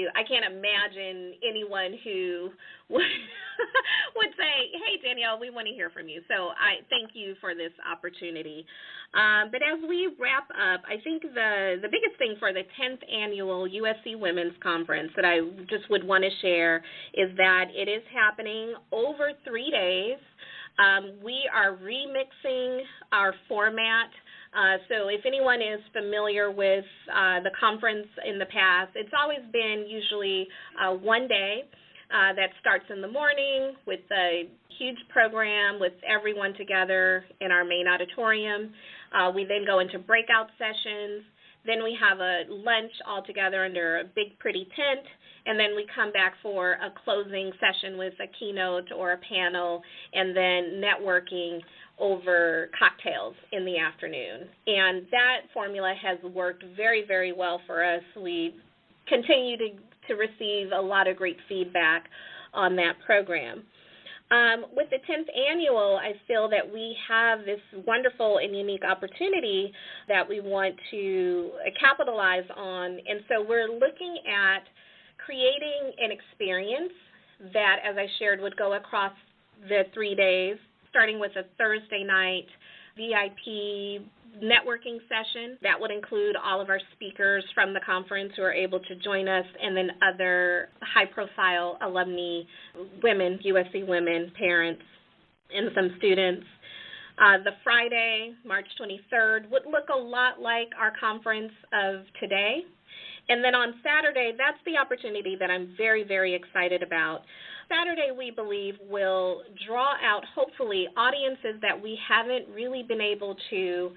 you. I can't imagine anyone who would say, hey, Danielle, we want to hear from you. So I thank you for this opportunity. But as we wrap up, I think the biggest thing for the 10th annual USC Women's Conference that I just would want to share is that it is happening over 3 days. We are remixing our format. So if anyone is familiar with the conference in the past, it's always been usually one day that starts in the morning with a huge program with everyone together in our main auditorium. We then go into breakout sessions. Then we have a lunch all together under a big, pretty tent. And then we come back for a closing session with a keynote or a panel, and then networking over cocktails in the afternoon. And that formula has worked very, very well for us. We continue to receive a lot of great feedback on that program. With the 10th annual, I feel that we have this wonderful and unique opportunity that we want to capitalize on. And so we're looking at creating an experience that, as I shared, would go across the 3 days, starting with a Thursday night VIP networking session. That would include all of our speakers from the conference who are able to join us, and then other high-profile alumni women, USC women, parents, and some students. The Friday, March 23rd, would look a lot like our conference of today. And then on Saturday, that's the opportunity that I'm very, very excited about. Saturday, we believe, will draw out, hopefully, audiences that we haven't really been able to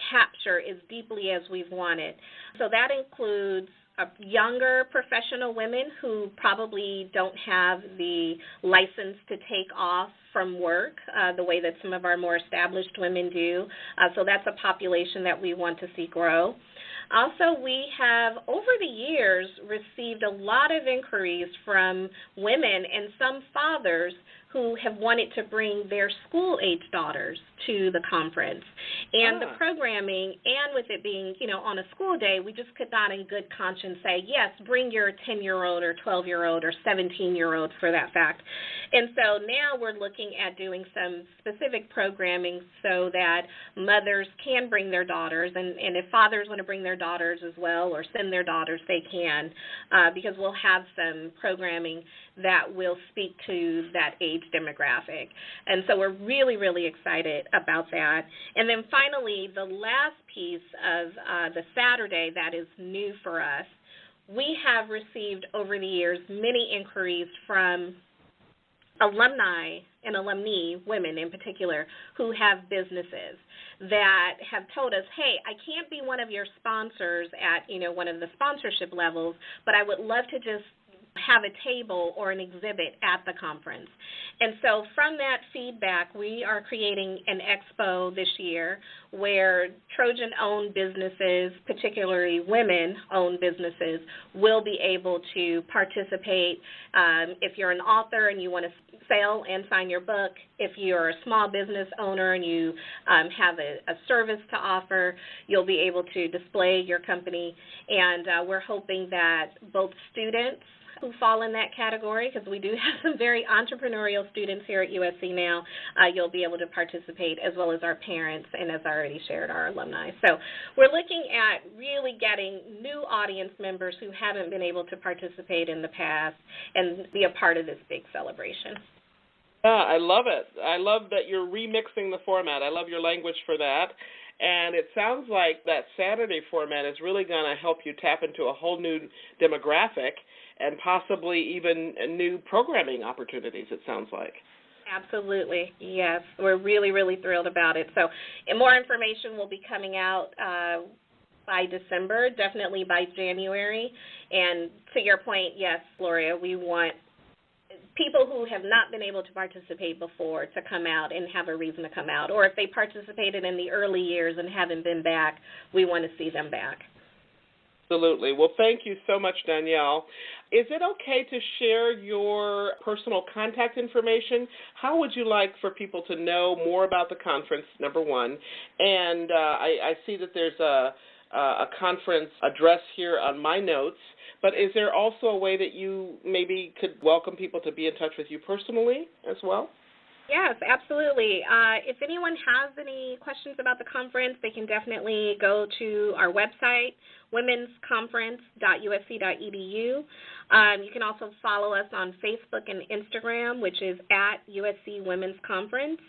capture as deeply as we've wanted. So that includes younger professional women who probably don't have the license to take off from work the way that some of our more established women do. So that's a population that we want to see grow. Also, we have, over the years, received a lot of inquiries from women and some fathers who have wanted to bring their school-age daughters to the conference. And the programming, and with it being, on a school day, we just could not in good conscience say, yes, bring your 10-year-old or 12-year-old or 17-year-old for that fact. And so now we're looking at doing some specific programming so that mothers can bring their daughters, and if fathers want to bring their daughters as well or send their daughters, they can, because we'll have some programming that will speak to that age demographic. And so we're really, really excited about that. And then finally, the last piece of the Saturday that is new for us, we have received over the years many inquiries from alumni and alumni, women in particular, who have businesses that have told us, hey, I can't be one of your sponsors at, one of the sponsorship levels, but I would love to just have a table or an exhibit at the conference. And so from that feedback, we are creating an expo this year where Trojan-owned businesses, particularly women-owned businesses, will be able to participate. If you're an author and you want to sell and sign your book, if you're a small business owner and you have a service to offer, you'll be able to display your company. And we're hoping that both students who fall in that category, because we do have some very entrepreneurial students here at USC now, you'll be able to participate, as well as our parents, and as I already shared, our alumni. So we're looking at really getting new audience members who haven't been able to participate in the past and be a part of this big celebration. Yeah, I love it. I love that you're remixing the format. I love your language for that. And it sounds like that Saturday format is really going to help you tap into a whole new demographic and possibly even new programming opportunities, it sounds like. Absolutely, yes. We're really, really thrilled about it. So more information will be coming out by December, definitely by January. And to your point, yes, Gloria, we want people who have not been able to participate before to come out and have a reason to come out. Or if they participated in the early years and haven't been back, we want to see them back. Absolutely. Well, thank you so much, Danielle. Is it okay to share your personal contact information? How would you like for people to know more about the conference, number one? And I see that there's a conference address here on my notes, but is there also a way that you maybe could welcome people to be in touch with you personally as well? Yes, absolutely. If anyone has any questions about the conference, they can definitely go to our website, womensconference.usc.edu. You can also follow us on Facebook and Instagram, which is at USC Women's Conference.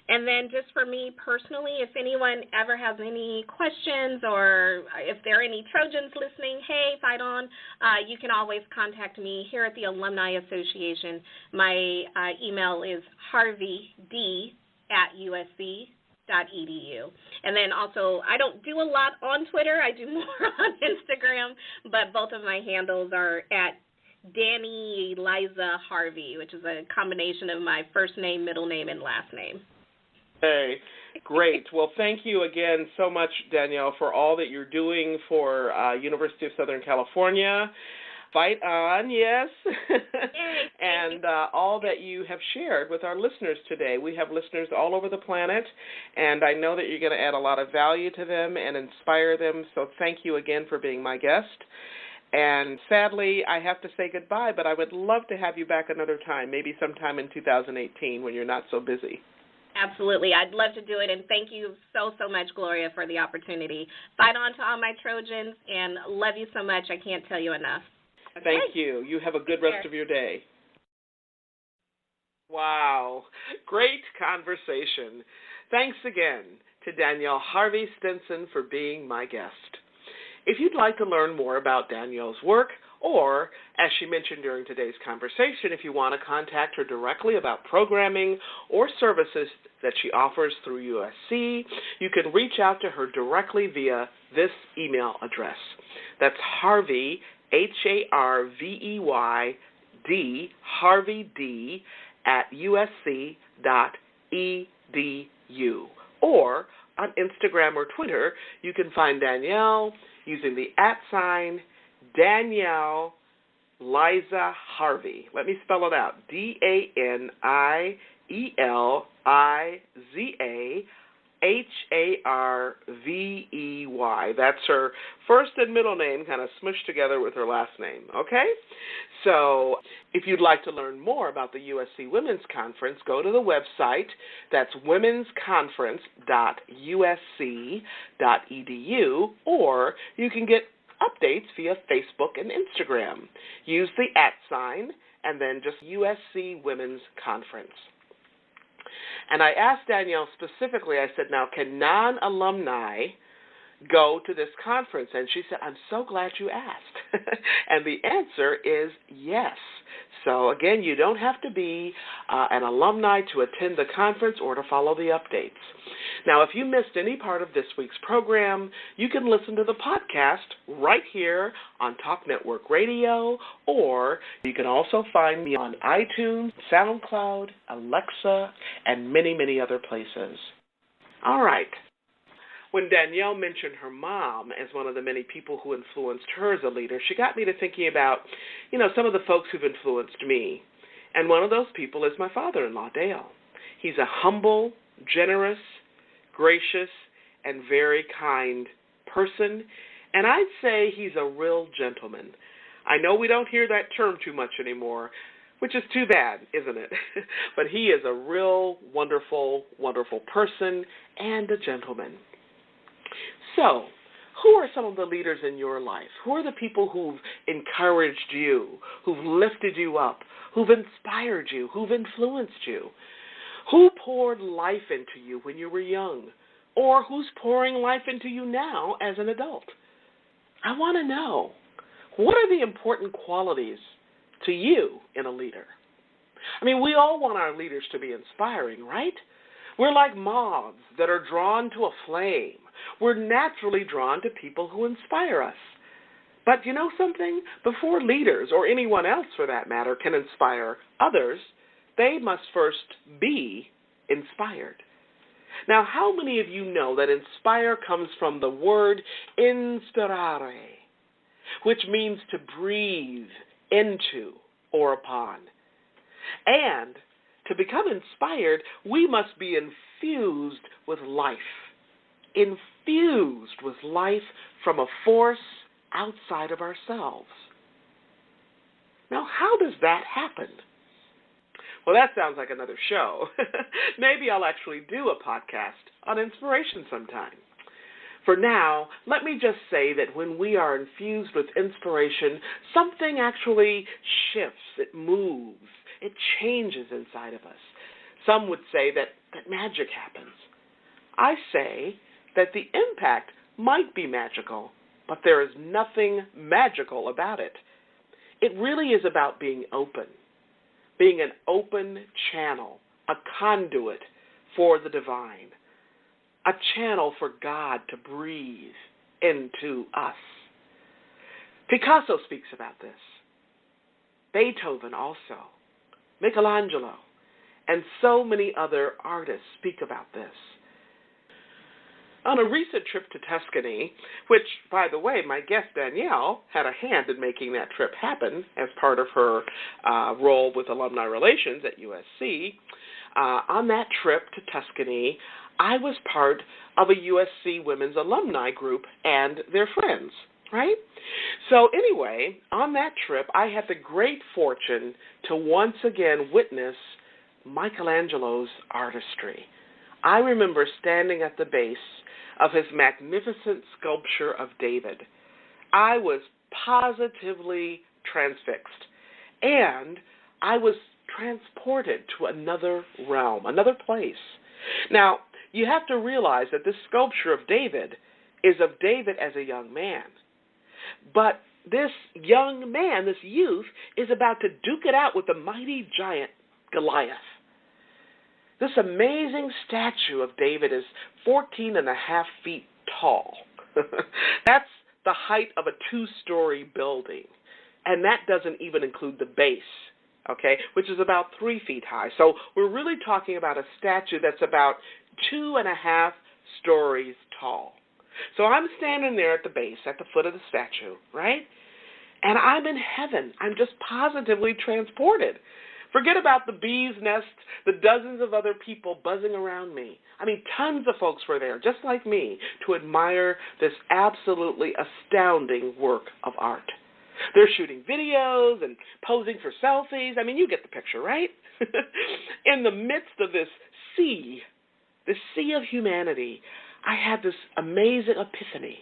And then just for me personally, if anyone ever has any questions or if there are any Trojans listening, hey, fight on, you can always contact me here at the Alumni Association. My email is harveyD@usc.edu. And then also, I don't do a lot on Twitter. I do more on Instagram, but both of my handles are at Danny Eliza Harvey, which is a combination of my first name, middle name, and last name. Hey, great. Well, thank you again so much, Danielle, for all that you're doing for University of Southern California. Fight on, yes, and all that you have shared with our listeners today. We have listeners all over the planet, and I know that you're going to add a lot of value to them and inspire them, so thank you again for being my guest. And sadly, I have to say goodbye, but I would love to have you back another time, maybe sometime in 2018 when you're not so busy. Absolutely. I'd love to do it, and thank you so much, Gloria, for the opportunity. Fight on to all my Trojans, and love you so much. I can't tell you enough. Okay. Thank you. You have a good rest of your day. Wow. Great conversation. Thanks again to Danielle Harvey Stinson for being my guest. If you'd like to learn more about Danielle's work, or, as she mentioned during today's conversation, if you want to contact her directly about programming or services that she offers through USC, you can reach out to her directly via this email address. That's Harvey, HARVEYD, HarveyD, @usc.edu. Or on Instagram or Twitter, you can find Danielle using the @ Danielle Liza Harvey. Let me spell it out. DANIELIZAHARVEY. That's her first and middle name kind of smushed together with her last name, okay? So if you'd like to learn more about the USC Women's Conference, go to the website. That's womensconference.usc.edu, or you can get updates via Facebook and Instagram. Use the @ and then just USC Women's Conference. And I asked Danielle specifically, I said, now, can non-alumni go to this conference? And she said, I'm so glad you asked. And the answer is yes. So, again, you don't have to be an alumni to attend the conference or to follow the updates. Now, if you missed any part of this week's program, you can listen to the podcast right here on Talk Network Radio, or you can also find me on iTunes, SoundCloud, Alexa, and many, many other places. All right. When Danielle mentioned her mom as one of the many people who influenced her as a leader, she got me to thinking about, some of the folks who've influenced me. And one of those people is my father-in-law, Dale. He's a humble, generous, gracious, and very kind person. And I'd say he's a real gentleman. I know we don't hear that term too much anymore, which is too bad, isn't it? But he is a real wonderful, wonderful person and a gentleman. So, who are some of the leaders in your life? Who are the people who've encouraged you, who've lifted you up, who've inspired you, who've influenced you? Who poured life into you when you were young? Or who's pouring life into you now as an adult? I want to know, what are the important qualities to you in a leader? I mean, we all want our leaders to be inspiring, right? We're like moths that are drawn to a flame. We're naturally drawn to people who inspire us. But you know something? Before leaders, or anyone else for that matter, can inspire others, they must first be inspired. Now, how many of you know that inspire comes from the word inspirare, which means to breathe into or upon? And to become inspired, we must be infused with life. Infused with life from a force outside of ourselves. Now, how does that happen? Well, that sounds like another show. Maybe I'll actually do a podcast on inspiration sometime. For now, let me just say that when we are infused with inspiration, something actually shifts, it moves, it changes inside of us. Some would say that magic happens. I say that the impact might be magical, but there is nothing magical about it. It really is about being open, being an open channel, a conduit for the divine, a channel for God to breathe into us. Picasso speaks about this. Beethoven also. Michelangelo. And so many other artists speak about this. On a recent trip to Tuscany, which, by the way, my guest Danielle had a hand in making that trip happen as part of her role with Alumni Relations at USC, on that trip to Tuscany, I was part of a USC women's alumni group and their friends, right? So anyway, on that trip, I had the great fortune to once again witness Michelangelo's artistry. I remember standing at the base of his magnificent sculpture of David. I was positively transfixed, and I was transported to another realm, another place. Now, you have to realize that this sculpture of David is of David as a young man. But this young man, this youth, is about to duke it out with the mighty giant Goliath. This amazing statue of David is 14 and a half feet tall. That's the height of a two-story building. And that doesn't even include the base, okay, which is about 3 feet high. So we're really talking about a statue that's about 2.5 stories tall. So I'm standing there at the base, at the foot of the statue, right? And I'm in heaven. I'm just positively transported. Forget about the bee's nest, the dozens of other people buzzing around me. I mean, tons of folks were there, just like me, to admire this absolutely astounding work of art. They're shooting videos and posing for selfies. I mean, you get the picture, right? In the midst of this sea of humanity, I had this amazing epiphany,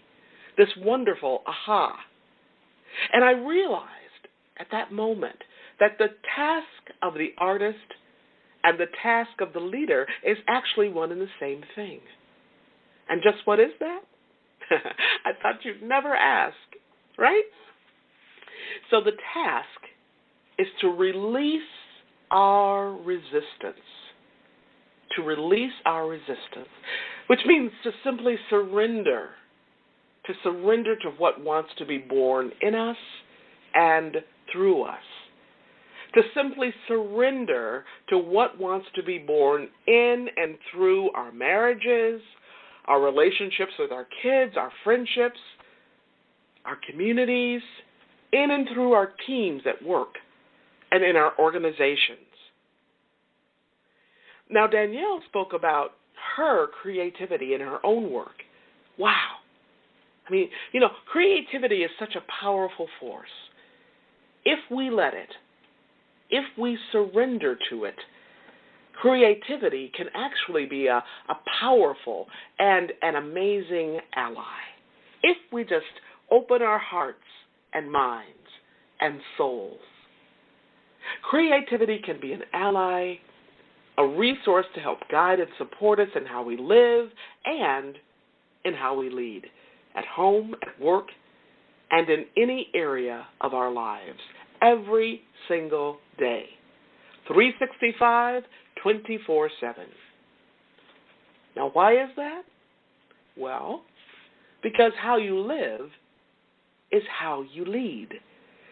this wonderful aha. And I realized at that moment that the task of the artist and the task of the leader is actually one and the same thing. And just what is that? I thought you'd never ask, right? So the task is to release our resistance. To release our resistance, which means to simply surrender. To surrender to what wants to be born in us and through us. To simply surrender to what wants to be born in and through our marriages, our relationships with our kids, our friendships, our communities, in and through our teams at work and in our organizations. Now, Danielle spoke about her creativity in her own work. Wow. I mean, creativity is such a powerful force. If we let it, if we surrender to it, creativity can actually be a powerful and an amazing ally. If we just open our hearts and minds and souls. Creativity can be an ally, a resource to help guide and support us in how we live and in how we lead, at home, at work, and in any area of our lives, every single day, 365, 24/7. Now, why is that? Well, because how you live is how you lead.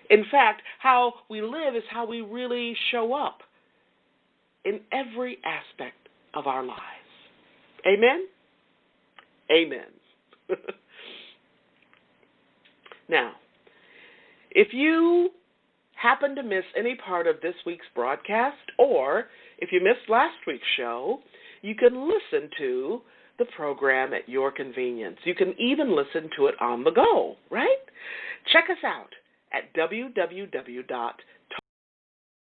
In fact, how we live is how we really show up in every aspect of our lives. Amen? Amen. Now, if you happen to miss any part of this week's broadcast, or if you missed last week's show, you can listen to the program at your convenience. You can even listen to it on the go, right? Check us out at www.wsc.edu